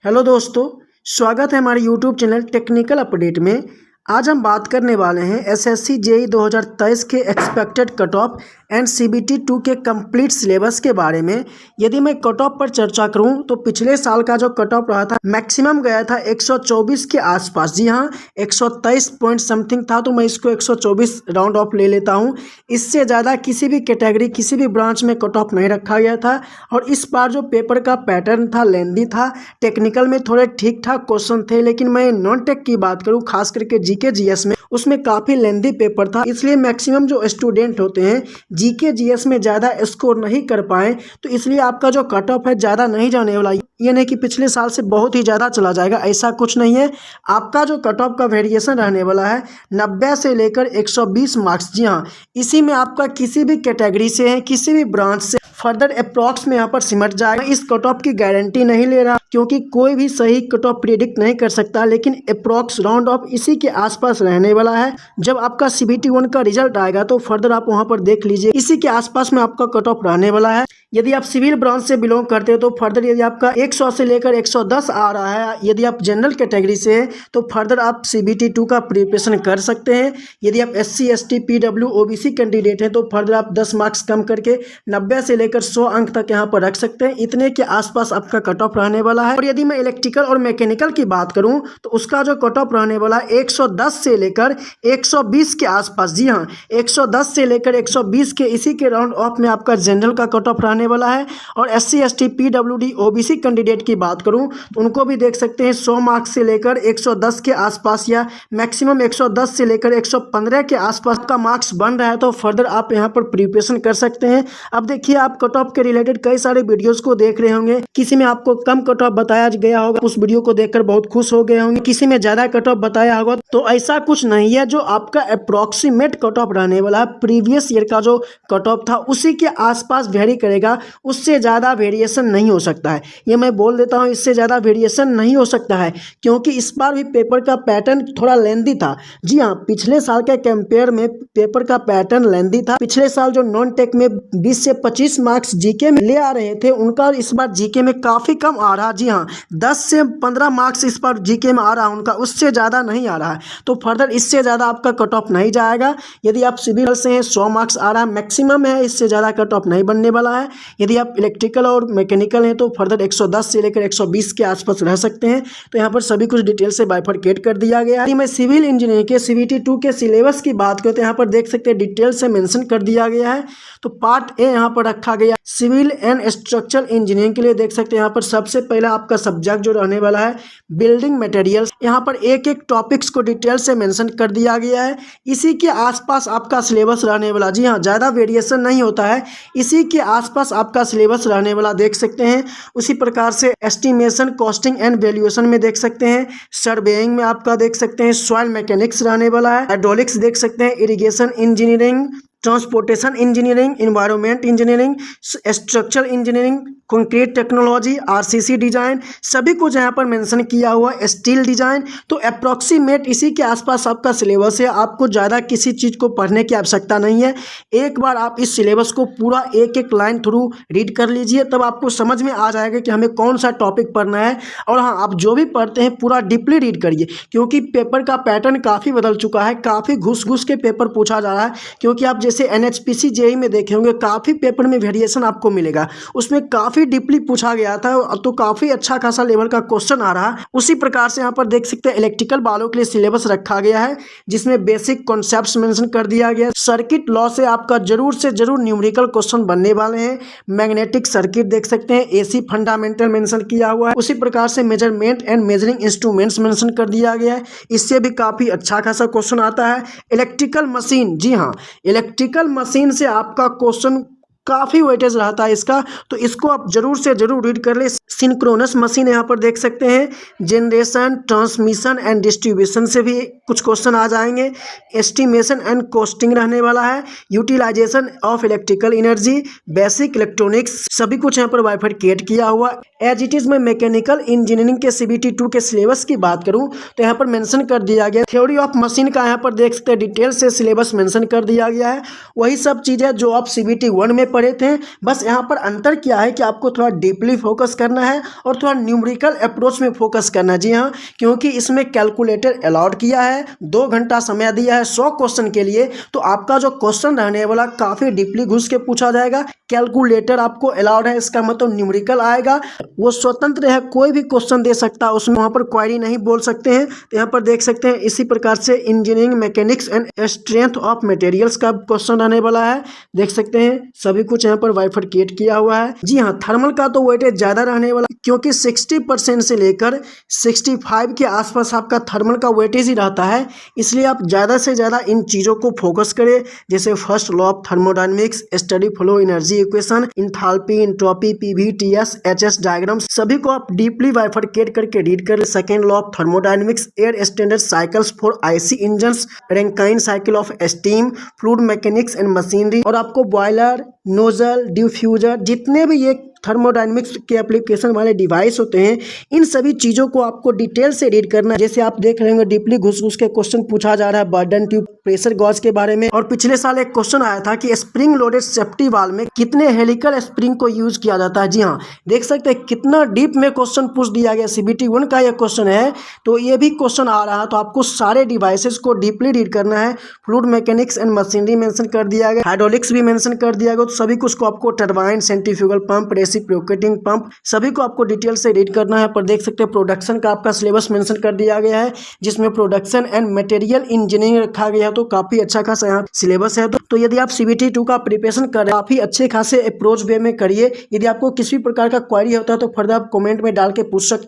Hello दोस्तों, स्वागत है हमारे यूट्यूब चैनल टेक्निकल अपडेट में। आज हम बात करने वाले हैं एसएससी जेईई 2023 के expected cut off and CBT 2 के कंप्लीट सिलेबस के बारे में। यदि मैं कट ऑफ पर चर्चा करूं तो पिछले साल का जो कट ऑफ रहा था मैक्सिमम गया था 124 के आसपास। जी हाँ, 123 पॉइंट समथिंग था, तो मैं इसको 124 राउंड ऑफ ले लेता हूं। इससे ज़्यादा किसी भी कैटेगरी किसी भी ब्रांच में कट ऑफ नहीं रखा गया था। और इस बार जो पेपर का पैटर्न था लेंदी था, टेक्निकल में थोड़े ठीक ठाक क्वेश्चन थे, लेकिन मैं नॉन टेक की बात करूँ खास करके जीके जीएस में, उसमें काफ़ी लेंदी पेपर था। इसलिए मैक्सिमम जो स्टूडेंट होते हैं जीके जीएस में ज़्यादा स्कोर नहीं कर पाए, तो इसलिए आपका जो कट ऑफ है ज़्यादा नहीं जाने वाला। ये नहीं कि पिछले साल से बहुत ही ज़्यादा चला जाएगा, ऐसा कुछ नहीं है। आपका जो कट ऑफ का वेरिएशन रहने वाला है 90 से लेकर 120 मार्क्स। जी हाँ, इसी में आपका किसी भी कैटेगरी से है, किसी भी ब्रांच से फर्दर अप्रॉक्स में यहाँ पर सिमट जाएगा। इस कट ऑफ की गारंटी नहीं ले रहा, क्योंकि कोई भी सही कट ऑफ प्रिडिक्ट नहीं कर सकता, लेकिन अप्रॉक्स राउंड ऑफ इसी के आसपास रहने वाला है। जब आपका सीबीटी 1 का रिजल्ट आएगा तो फर्दर आप वहां पर देख लीजिए, इसी के आसपास में आपका कट ऑफ रहने वाला है। यदि आप सिविल ब्रांच से बिलोंग करते हो तो फर्दर यदि आपका 100 से लेकर 110 आ रहा है, यदि आप जनरल कैटेगरी से हैं तो फर्दर आप सीबीटी 2 का प्रिपरेशन कर सकते हैं। यदि आप SC ST P W OBC candidate हैं तो फर्दर आप 10 मार्क्स कम करके 90 से लेकर 100 अंक तक यहाँ पर रख सकते हैं। इतने के आसपास आपका कट ऑफ रहने वाला है। और यदि मैं इलेक्ट्रिकल और मैकेनिकल की बात करूँ तो उसका जो कट ऑफ रहने वाला है 110 से लेकर 120 के आसपास। जी हाँ, 110 से लेकर 120 के इसी के राउंड ऑफ में आपका जनरल का कट ऑफ रहने वाला है। और SC ST PWD OBC candidate की बात करूं तो उनको भी देख सकते हैं 100 मार्क्स से लेकर 110 के आसपास, या मैक्सिमम 110 से लेकर 115 के आसपास का मार्क्स बन रहा है, तो फर्दर आप यहां पर प्रिपरेशन कर सकते हैं। अब देखिए, आप कट ऑफ के रिलेटेड कई सारे वीडियोस को देख रहे होंगे, किसी में आपको कम कट ऑफ बताया गया होगा, उस वीडियो को देखकर बहुत खुश हो गए होंगे, किसी में ज्यादा कट ऑफ बताया होगा। तो ऐसा कुछ नहीं है, जो आपका अप्रोक्सीमेट कट ऑफ रहने वाला है प्रीवियस ईयर का जो कट ऑफ था उसी के आसपास वेरी करेगा, उससे ज़्यादा वेरिएशन नहीं हो सकता है। ये मैं बोल देता हूँ, इससे ज़्यादा वेरिएशन नहीं हो सकता है, क्योंकि इस बार भी पेपर का पैटर्न थोड़ा लेंदी था। जी हाँ, पिछले साल के कंपेयर में पेपर का पैटर्न लेंदी था। पिछले साल जो नॉन टेक में 20 से 25 मार्क्स जीके में ले आ रहे थे, उनका इस बार जीके में काफ़ी कम आ रहा। जी हाँ, 10 से 15 मार्क्स इस बार जीके में आ रहा उनका, उससे ज़्यादा नहीं आ रहा है। तो फर्दर इससे ज़्यादा आपका कट ऑफ नहीं जाएगा। यदि आप सिविल से हैं 100 मार्क्स आ रहा है मैक्सिमम है, इससे ज़्यादा कट ऑफ नहीं बनने वाला है। यदि आप इलेक्ट्रिकल और मैकेनिकल हैं तो फर्दर 110 से लेकर 120 के आसपास रह सकते हैं। तो यहाँ पर सभी कुछ डिटेल से बाइफरकेट कर दिया गया है। मैं सिविल इंजीनियरिंग के सीबीटी 2 के सिलेबस की बात करें तो यहाँ पर देख सकते हैं डिटेल से मेंशन कर दिया गया है। तो पार्ट ए यहाँ पर रखा गया सिविल एंड स्ट्रक्चरल इंजीनियरिंग के लिए। देख सकते हैं यहाँ पर सबसे पहला आपका सब्जेक्ट जो रहने वाला है बिल्डिंग मटेरियल्स। यहाँ पर एक एक टॉपिक्स को डिटेल से मेंशन कर दिया गया है। इसी के आसपास आपका सिलेबस रहने वाला। जी हाँ, ज़्यादा वेरिएशन नहीं होता है, इसी के आसपास आपका सिलेबस रहने वाला देख सकते हैं। उसी प्रकार से एस्टिमेशन, कॉस्टिंग एंड वैल्यूएशन में देख सकते हैं। सर्वेइंग में आपका देख सकते हैं सॉइल मैकेनिक्स रहने वाला है। हाइड्रोलिक्स देख सकते हैं, irrigation engineering, transportation engineering, environment engineering, structural engineering, concrete technology, RCC design, सभी कुछ यहाँ पर मेंशन किया हुआ है। Steel design. तो अप्रॉक्सीमेट इसी के आसपास आपका सिलेबस है। आपको ज़्यादा किसी चीज़ को पढ़ने की आवश्यकता नहीं है। एक बार आप इस सिलेबस को पूरा एक एक लाइन थ्रू रीड कर लीजिए, तब आपको समझ में आ जाएगा कि हमें कौन सा टॉपिक पढ़ना है। और हाँ, आप जो भी पढ़ते हैं पूरा डीपली रीड करिए, क्योंकि पेपर का पैटर्न काफ़ी बदल चुका है। काफ़ी घुस घुस के पेपर पूछा जा रहा है, क्योंकि आप जैसे एनएचपीसी जेईई में देखे होंगे काफ़ी पेपर में वेरिएशन आपको मिलेगा, उसमें काफ़ी डीपली पूछा गया था, तो काफ़ी अच्छा खासा लेवल का क्वेश्चन आ रहा है। उसी प्रकार से यहाँ पर देख सकते हैं इलेक्ट्रिकल वालों के लिए सिलेबस रखा गया है, जिसमें बेसिक कॉन्सेप्ट्स मेंशन कर दिया गया है। सर्किट लॉ से आपका जरूर से जरूर न्यूमेरिकल क्वेश्चन बनने वाले हैं। मैग्नेटिक सर्किट देख सकते हैं, एसी फंडामेंटल मेंशन किया हुआ है। उसी प्रकार से measurement and measuring instruments mention कर दिया गया है, इससे भी काफ़ी अच्छा खासा क्वेश्चन आता है। इलेक्ट्रिकल मशीन, जी हाँ, इलेक्ट्रिकल मशीन से आपका क्वेश्चन काफ़ी वेटेज रहता है इसका, तो इसको आप जरूर से जरूर रीड कर ले। सिंक्रोनस मशीन यहाँ पर देख सकते हैं, जनरेशन, ट्रांसमिशन एंड डिस्ट्रीब्यूशन से भी कुछ क्वेश्चन आ जाएंगे। एस्टिमेशन एंड कॉस्टिंग रहने वाला है। Utilization of electrical energy, basic electronics, सभी कुछ यहाँ पर बाइफरकेट किया हुआ। एज इट इज़ मैं मैकेनिकल इंजीनियरिंग के सीबीटी 2 के सिलेबस की बात करूँ तो यहाँ पर मेंशन कर दिया गया थ्योरी ऑफ मशीन का, यहाँ पर देख सकते हैं डिटेल से सिलेबस मेंशन कर दिया गया है। वही सब चीज़ है जो आप सीबीटी 1 में पढ़े थे, बस यहाँ पर अंतर क्या है कि आपको थोड़ा डीपली फोकस करना है और थोड़ा न्यूमेरिकल अप्रोच में फोकस करना है। जी हाँ, क्योंकि इसमें कैलकुलेटर अलाउड किया है, 2 घंटा समय दिया है 100 क्वेश्चन के लिए। तो आपका जो क्वेश्चन रहने वाला काफ़ी डीपली घुस के पूछा जाएगा। कैलकुलेटर आपको अलाउड है, इसका मतलब न्यूमेरिकल आएगा, वो स्वतंत्र है, कोई भी क्वेश्चन दे सकता है उसमें, वहाँ पर क्वेरी नहीं बोल सकते हैं। तो यहाँ पर देख सकते हैं इसी प्रकार से engineering mechanics and strength of materials का क्वेश्चन आने वाला है। देख सकते हैं सभी कुछ यहाँ पर बाइफरकेट किया हुआ है। जी हाँ, थर्मल का तो वेटेज ज़्यादा रहने वाला, क्योंकि 60% से लेकर 65 के आसपास आपका थर्मल का वेटेज ही रहता है। इसलिए आप ज़्यादा से ज़्यादा इन चीज़ों को फोकस करें, जैसे first law of thermodynamics, steady flow energy equation, enthalpy, entropy, PV, TS, HS diagram, सभी को आप डीपली बाइफरकेट करके रीड कर। Second law of thermodynamics, air standard cycles for IC engines, Rankine cycle of steam, fluid mechanics and machinery, और आपको boiler, nozzle, diffuser, जितने भी ये थर्मोडायनेमिक्स के एप्लीकेशन वाले डिवाइस होते हैं, इन सभी चीज़ों को आपको डिटेल से रीड करना है। जैसे आप देख रहे होंगे डीपली घुस घुस के क्वेश्चन पूछा जा रहा है बर्डन ट्यूब, प्रेशर गॉज के बारे में। और पिछले साल एक क्वेश्चन आया था कि स्प्रिंग लोडेड सेफ्टी वाल्व में कितने हेलिकल स्प्रिंग को यूज किया जाता है। जी हाँ, देख सकते हैं कितना डीप में क्वेश्चन पूछ दिया गया। CBT 1 का यह क्वेश्चन है, तो ये भी क्वेश्चन आ रहा है, तो आपको सारे डिवाइसेस को डीपली रीड करना है। Fluid mechanics and machinery mention कर दिया गया, हाइड्रोलिक्स भी मेंशन कर दिया गया, तो सभी कुछ को आपको turbine, centrifugal pump, reciprocating pump, सभी को आपको डिटेल से रीड करना है। पर देख सकते हैं प्रोडक्शन का आपका सिलेबस मेंशन कर दिया गया है, जिसमें प्रोडक्शन एंड मटेरियल इंजीनियरिंग रखा गया है, तो काफी अच्छा खासा यहाँ सिलेबस है। तो यदि आप CBT 2 का प्रिपरेशन कर रहे हैं, काफी अच्छे खासे अप्रोच वे में करिए। यदि आपको किसी प्रकार का क्वेरी होता है तो फर्दर आप कमेंट में डाल के पूछ सकते हैं।